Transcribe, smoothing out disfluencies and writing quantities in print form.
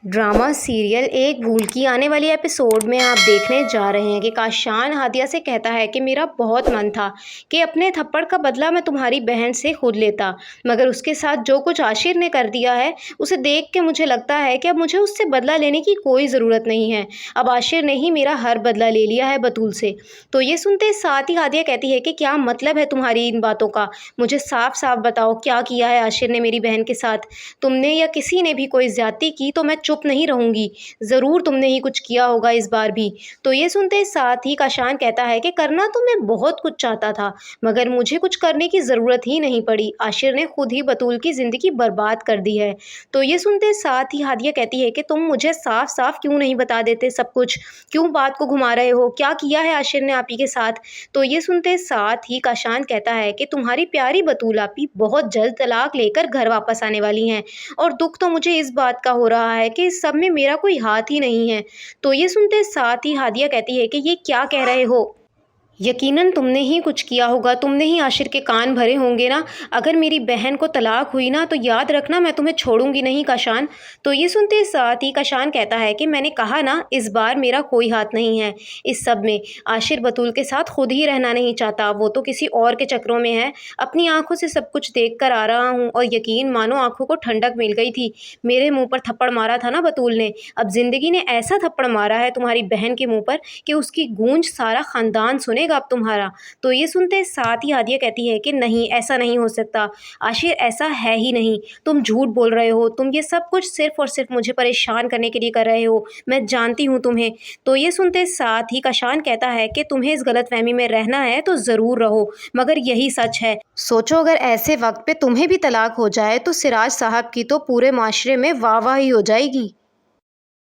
Drama serial एक भूल की आने वाली एपिसोड में आप देखने जा रहे हैं कि काशान हादिया से कहता है कि मेरा बहुत मन था कि अपने थप्पड़ का बदला मैं तुम्हारी बहन से खुद लेता, मगर उसके साथ जो कुछ आशिर ने कर दिया है उसे देख के मुझे लगता है कि अब मुझे उससे बदला लेने की कोई ज़रूरत नहीं है। अब आशिर ने ही मेरा हर बदला ले लिया है बतूल से। तो ये सुनते साथ ही हादिया कहती है कि क्या मतलब है तुम्हारी इन बातों का, मुझे साफ साफ बताओ क्या किया है आशिर ने मेरी बहन के साथ। तुमने या किसी ने भी कोई ज्यादती की तो मैं चुप नहीं रहूंगी, ज़रूर तुमने ही कुछ किया होगा इस बार भी। तो ये सुनते साथ ही काशान कहता है कि करना तो मैं बहुत कुछ चाहता था, मगर मुझे कुछ करने की ज़रूरत ही नहीं पड़ी, आशिर ने खुद ही बतूल की ज़िंदगी बर्बाद कर दी है। तो ये सुनते साथ ही हादिया कहती है कि तुम मुझे साफ साफ क्यों नहीं बता देते सब कुछ, क्यों बात को घुमा रहे हो, क्या किया है आशिर ने आपी के साथ। तो ये सुनते साथ ही काशान कहता है कि तुम्हारी प्यारी बतूल आपी बहुत जल्द तलाक लेकर घर वापस आने वाली हैं, और दुख तो मुझे इस बात का हो रहा है कि इस सब में मेरा कोई हाथ ही नहीं है। तो ये सुनते साथ ही हादिया कहती है कि ये क्या कह रहे हो, यकीनन तुमने ही कुछ किया होगा, तुमने ही आशिर के कान भरे होंगे ना। अगर मेरी बहन को तलाक हुई ना तो याद रखना मैं तुम्हें छोड़ूंगी नहीं काशान। तो ये सुनते साथ ही काशान कहता है कि मैंने कहा ना इस बार मेरा कोई हाथ नहीं है इस सब में। आशिर बतूल के साथ खुद ही रहना नहीं चाहता, वो तो किसी और के चक्रों में है। अपनी आंखों से सब कुछ देख कर आ रहा हूँ और यकीन मानो आंखों को ठंडक मिल गई थी। मेरे मुँह पर थप्पड़ मारा था ना बतूल ने, अब जिंदगी ने ऐसा थप्पड़ मारा है तुम्हारी बहन के मुँह पर कि उसकी गूंज सारा खानदान सुनेगा अब तुम्हारा। तो ये सुनते साथ ही हादिया कहती है कि नहीं, ऐसा नहीं हो सकता आशिर, ऐसा है ही नहीं, तुम झूठ बोल रहे हो, तुम ये सब कुछ सिर्फ और सिर्फ मुझे परेशान करने के लिए कर रहे हो, मैं जानती हूँ तुम्हें। तो ये सुनते साथ ही काशान कहता है कि तुम्हें इस गलतफहमी में रहना है तो ज़रूर रहो, मगर यही सच है। सोचो अगर ऐसे वक्त पे तुम्हें भी तलाक हो जाए तो सिराज साहब की तो पूरे माशरे में वाह वाह ही हो जाएगी।